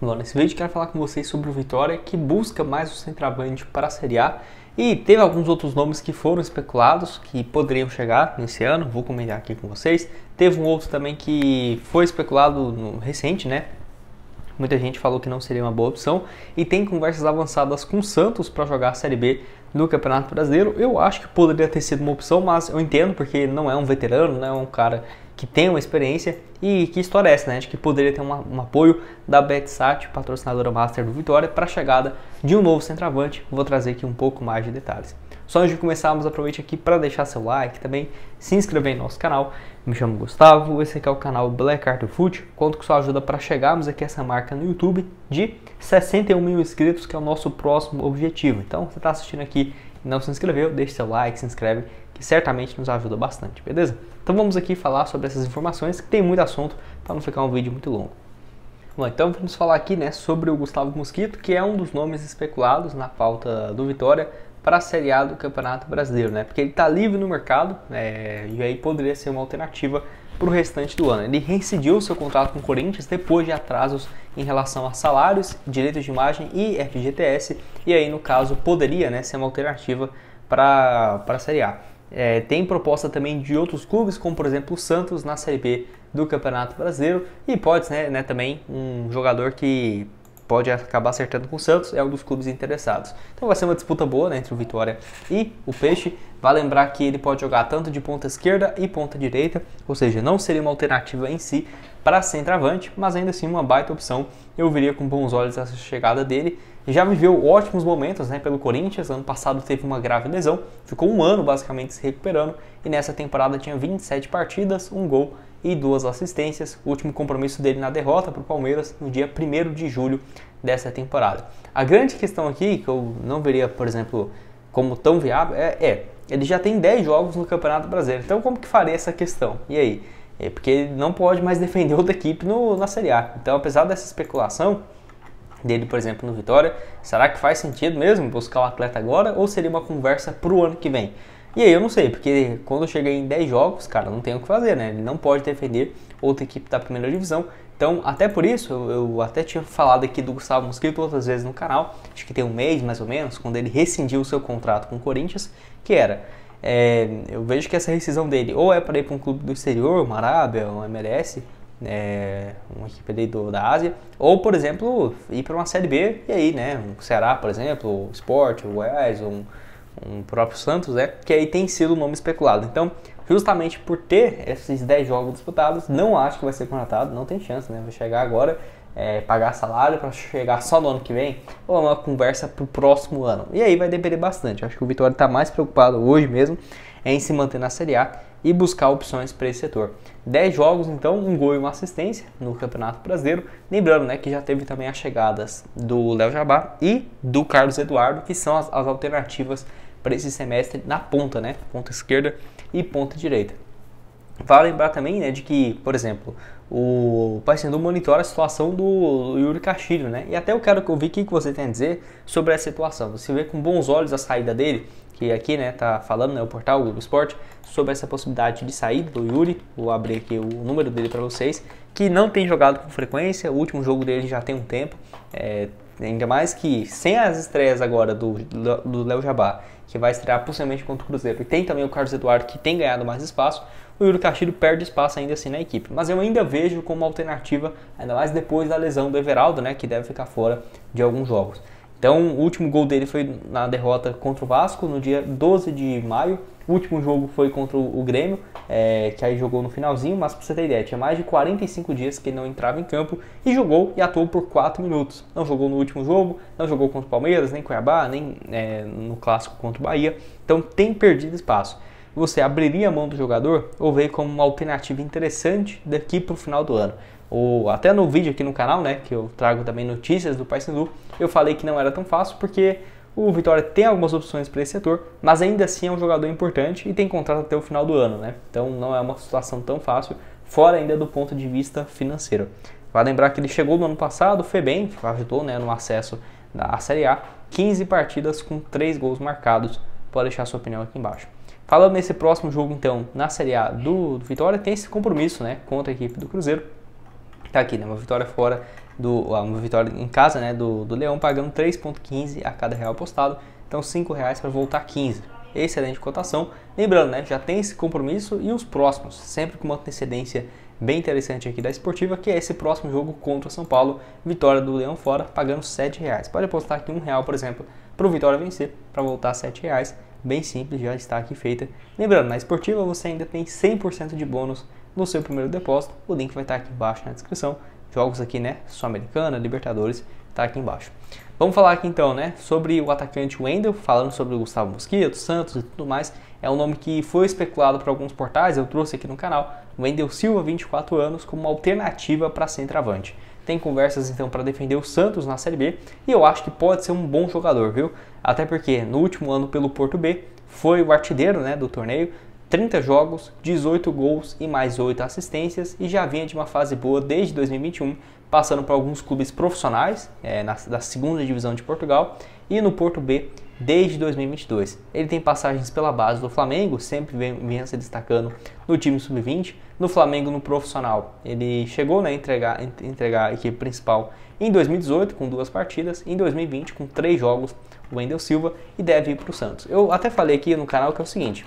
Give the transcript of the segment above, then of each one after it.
Bom, nesse vídeo quero falar com vocês sobre o Vitória, que busca mais o centroavante para a Série A. E teve alguns outros nomes que foram especulados, que poderiam chegar nesse ano, vou comentar aqui com vocês. Teve um outro também que foi especulado recente, né? Muita gente falou que não seria uma boa opção. E tem conversas avançadas com o Santos para jogar a Série B no Campeonato Brasileiro. Eu acho que poderia ter sido uma opção, mas eu entendo porque não é um veterano, não é um cara que tem uma experiência. E que história é essa, né? De que poderia ter um apoio da Betsat, patrocinadora master do Vitória, para a chegada de um novo centroavante. Vou trazer aqui um pouco mais de detalhes. Só antes de começarmos, aproveite aqui para deixar seu like, também se inscrever no nosso canal. Me chamo Gustavo, esse aqui é o canal Black Art Foot. Conto com sua ajuda para chegarmos aqui a essa marca no YouTube de 61 mil inscritos, que é o nosso próximo objetivo. Então, você está assistindo aqui e não se inscreveu, deixe seu like, se inscreve, que certamente nos ajuda bastante, beleza? Então vamos aqui falar sobre essas informações, que tem muito assunto, para não ficar um vídeo muito longo. Bom, então vamos falar aqui, né, sobre o Gustavo Mosquito, que é um dos nomes especulados na pauta do Vitória para a Série A do Campeonato Brasileiro, né? Porque ele está livre no mercado, e aí poderia ser uma alternativa para o restante do ano. Ele reincidiu seu contrato com o Corinthians depois de atrasos em relação a salários, direitos de imagem e FGTS, e aí no caso poderia, né, ser uma alternativa para a Série A. Tem proposta também de outros clubes, como por exemplo o Santos na Série B do Campeonato Brasileiro, e pode, né, também um jogador que pode acabar acertando com o Santos, é um dos clubes interessados. Então vai ser uma disputa boa, né, entre o Vitória e o Peixe. Vale lembrar que ele pode jogar tanto de ponta esquerda e ponta direita, ou seja, não seria uma alternativa em si para centroavante, mas ainda assim uma baita opção. Eu viria com bons olhos essa chegada dele. Já viveu ótimos momentos, né, pelo Corinthians. Ano passado teve uma grave lesão, ficou um ano basicamente se recuperando, e nessa temporada tinha 27 partidas, um gol e 2 assistências. O último compromisso dele na derrota para o Palmeiras no dia 1º de julho dessa temporada. A grande questão aqui, que eu não veria, por exemplo, como tão viável, ele já tem 10 jogos no Campeonato Brasileiro. Então como que faria essa questão? E aí? Porque ele não pode mais defender outra equipe na Série A. Então, apesar dessa especulação dele, por exemplo, no Vitória, será que faz sentido mesmo buscar o atleta agora, ou seria uma conversa para o ano que vem? E aí eu não sei, porque quando eu cheguei em 10 jogos, cara, não tem o que fazer, né? Ele não pode defender outra equipe da primeira divisão. Então, até por isso, eu até tinha falado aqui do Gustavo Mosquito outras vezes no canal, acho que tem um mês mais ou menos, quando ele rescindiu o seu contrato com o Corinthians, que era, eu vejo que essa rescisão dele ou é para ir para um clube do exterior, uma Arábia, uma MLS, uma equipe ali da Ásia, ou, por exemplo, ir para uma Série B, e aí, né, um Ceará, por exemplo, o Sport, o Goiás, um próprio Santos, né, que aí tem sido o nome especulado. Então, justamente por ter esses 10 jogos disputados, não acho que vai ser contratado, não tem chance, né, vai chegar agora, pagar salário para chegar só no ano que vem, ou é uma conversa para o próximo ano. E aí vai depender bastante. Acho que o Vitória está mais preocupado hoje mesmo em se manter na Série A e buscar opções para esse setor. 10 jogos, então, um gol e uma assistência no Campeonato Brasileiro. Lembrando, né, que já teve também as chegadas do Léo Jabá e do Carlos Eduardo, que são as alternativas para esse semestre na ponta, né, ponta esquerda e ponta direita. Vale lembrar também, né, de que, por exemplo, o Paysandu monitora a situação do Yuri Castilho, né, e até eu quero ouvir o que você tem a dizer sobre essa situação. Você vê com bons olhos a saída dele, que aqui, né, tá falando, né, o portal do Sport, sobre essa possibilidade de saída do Yuri. Vou abrir aqui o número dele para vocês, que não tem jogado com frequência. O último jogo dele já tem um tempo, ainda mais que sem as estreias agora do Léo Jabá, que vai estrear possivelmente contra o Cruzeiro, e tem também o Carlos Eduardo, que tem ganhado mais espaço, o Yuri Castilho perde espaço ainda assim na equipe. Mas eu ainda vejo como alternativa, ainda mais depois da lesão do Everaldo, né, que deve ficar fora de alguns jogos. Então, o último gol dele foi na derrota contra o Vasco, no dia 12 de maio. O último jogo foi contra o Grêmio, que aí jogou no finalzinho, mas pra você ter ideia, tinha mais de 45 dias que ele não entrava em campo e jogou e atuou por 4 minutos. Não jogou no último jogo, não jogou contra o Palmeiras, nem Cuiabá, nem no clássico contra o Bahia. Então, tem perdido espaço. Você abriria a mão do jogador ou veio como uma alternativa interessante daqui para o final do ano? Ou até no vídeo aqui no canal, né, que eu trago também notícias do Paysandu, eu falei que não era tão fácil porque o Vitória tem algumas opções para esse setor, mas ainda assim é um jogador importante e tem contrato até o final do ano, né? Então não é uma situação tão fácil, fora ainda do ponto de vista financeiro. Vale lembrar que ele chegou no ano passado, foi bem, ajudou, né, no acesso à Série A, 15 partidas com 3 gols marcados. Pode deixar sua opinião aqui embaixo. Falando nesse próximo jogo, então, na Série A do Vitória, tem esse compromisso, né, contra a equipe do Cruzeiro. Tá aqui, né, uma vitória fora uma vitória em casa, né, do Leão, pagando 3,15 a cada real apostado. Então R$5 para voltar 15. Excelente cotação. Lembrando, né, já tem esse compromisso e os próximos, sempre com uma antecedência bem interessante aqui da Esportiva, que é esse próximo jogo contra o São Paulo, vitória do Leão fora, pagando R$7. Pode apostar aqui R$1, por exemplo, para o Vitória vencer, para voltar R$7. Bem simples, já está aqui feita. Lembrando, na Esportiva você ainda tem 100% de bônus no seu primeiro depósito. O link vai estar aqui embaixo na descrição. Jogos aqui, né, Sul-Americana, Libertadores, está aqui embaixo. Vamos falar aqui então, né, sobre o atacante Wendel, falando sobre o Gustavo Mosquito, Santos e tudo mais. É um nome que foi especulado por alguns portais, eu trouxe aqui no canal. Wendel Silva, 24 anos, como uma alternativa para centroavante. Tem conversas então para defender o Santos na Série B e eu acho que pode ser um bom jogador, viu? Até porque no último ano pelo Porto B foi o artilheiro, né, do torneio, 30 jogos, 18 gols e mais 8 assistências e já vinha de uma fase boa desde 2021, passando por alguns clubes profissionais da segunda divisão de Portugal e no Porto B desde 2022. Ele tem passagens pela base do Flamengo, sempre vem se destacando no time sub-20. No Flamengo, no profissional, ele chegou, né, a entregar a equipe principal em 2018 com 2 partidas, em 2020 com 3 jogos, o Wendel Silva, e deve ir para o Santos. Eu até falei aqui no canal que é o seguinte: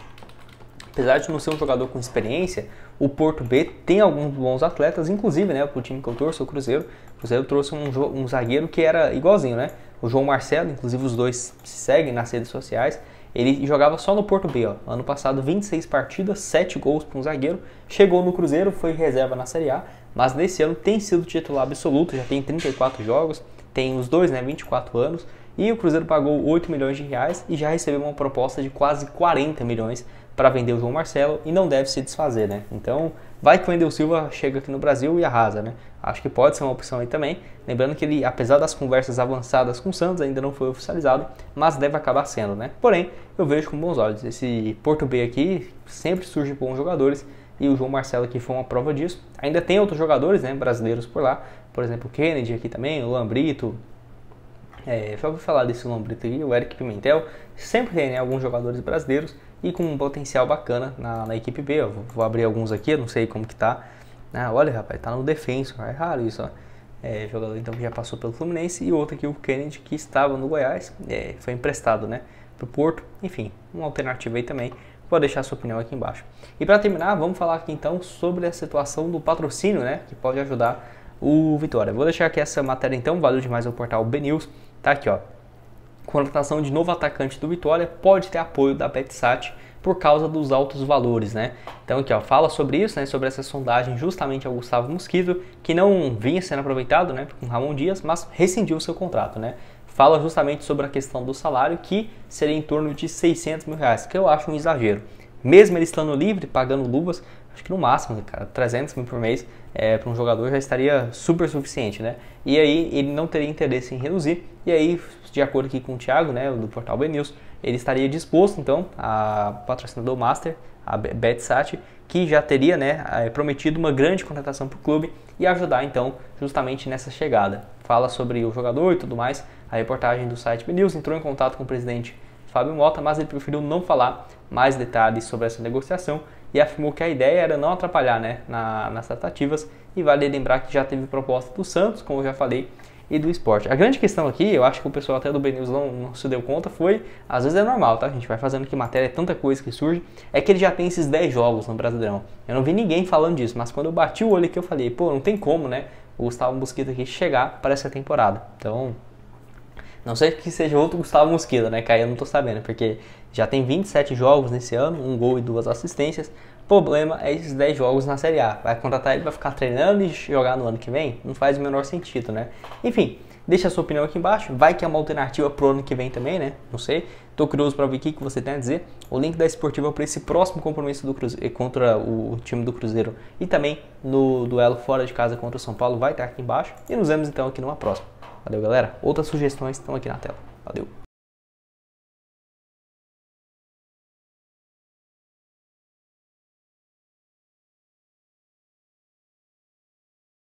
apesar de não ser um jogador com experiência, o Porto B tem alguns bons atletas, inclusive, né, o time que eu torço, o Cruzeiro. O Cruzeiro trouxe um zagueiro que era igualzinho, né? O João Marcelo, inclusive os dois se seguem nas redes sociais. Ele jogava só no Porto B, ó. Ano passado 26 partidas, 7 gols para um zagueiro. Chegou no Cruzeiro, foi reserva na Série A, mas nesse ano tem sido titular absoluto, já tem 34 jogos, tem os dois, né, 24 anos. E o Cruzeiro pagou 8 milhões de reais e já recebeu uma proposta de quase 40 milhões para vender o João Marcelo e não deve se desfazer, né? Então, vai que o Wendel Silva chega aqui no Brasil e arrasa, né? Acho que pode ser uma opção aí também. Lembrando que ele, apesar das conversas avançadas com o Santos, ainda não foi oficializado, mas deve acabar sendo, né? Porém, eu vejo com bons olhos. Esse Porto B aqui sempre surge bons jogadores e o João Marcelo aqui foi uma prova disso. Ainda tem outros jogadores, né, brasileiros por lá. Por exemplo, o Kennedy aqui também, o Lambrito. Já ouvi falar desse Lambrito aqui, o Eric Pimentel. Sempre tem, né, alguns jogadores brasileiros e com um potencial bacana na equipe B. Eu vou abrir alguns aqui, eu não sei como que tá. Olha, rapaz, tá no defenso, é raro isso, ó. Jogador então que já passou pelo Fluminense, e outro aqui, o Kennedy, que estava no Goiás, foi emprestado, né, pro Porto. Enfim, uma alternativa aí também. Vou deixar a sua opinião aqui embaixo. E para terminar, vamos falar aqui então sobre a situação do patrocínio, né, que pode ajudar o Vitória. Vou deixar aqui essa matéria então, valeu demais o portal BNews, tá aqui, ó. Contratação de novo atacante do Vitória pode ter apoio da Betsat por causa dos altos valores, né? Então aqui, ó, fala sobre isso, né, sobre essa sondagem justamente ao Gustavo Mosquito, que não vinha sendo aproveitado, né, com Ramon Dias, mas rescindiu o seu contrato, né? Fala justamente sobre a questão do salário, que seria em torno de 600 mil reais, que eu acho um exagero. Mesmo ele estando livre, pagando luvas, acho que no máximo, cara, 300 mil por mês para um jogador já estaria super suficiente, né? E aí ele não teria interesse em reduzir, e aí, de acordo aqui com o Thiago, né, do portal BNews, ele estaria disposto, então, a patrocinador master, a Betsat, que já teria, né, prometido uma grande contratação para o clube e ajudar, então, justamente nessa chegada. Fala sobre o jogador e tudo mais. A reportagem do site BNews entrou em contato com o presidente Fábio Mota, mas ele preferiu não falar mais detalhes sobre essa negociação e afirmou que a ideia era não atrapalhar, né, nas tratativas. E vale lembrar que já teve proposta do Santos, como eu já falei, e do Sport. A grande questão aqui, eu acho que o pessoal até do BNews não se deu conta, foi, às vezes é normal, tá? A gente vai fazendo que matéria, é tanta coisa que surge, é que ele já tem esses 10 jogos no Brasileirão. Eu não vi ninguém falando disso, mas quando eu bati o olho aqui eu falei, pô, não tem como, né, o Gustavo Mosquito aqui chegar para essa temporada. Então, não sei que seja outro Gustavo Mosquito, né, Caio? Eu não tô sabendo, porque já tem 27 jogos nesse ano, 1 gol e 2 assistências. O problema é esses 10 jogos na Série A. Vai contratar ele, vai ficar treinando e jogar no ano que vem? Não faz o menor sentido, né? Enfim, deixa a sua opinião aqui embaixo. Vai que é uma alternativa pro ano que vem também, né? Não sei. Tô curioso para ver o que você tem a dizer. O link da Esportiva para esse próximo compromisso do Cruzeiro, contra o time do Cruzeiro e também no duelo fora de casa contra o São Paulo vai estar aqui embaixo. E nos vemos então aqui numa próxima. Valeu, galera. Outras sugestões estão aqui na tela. Valeu.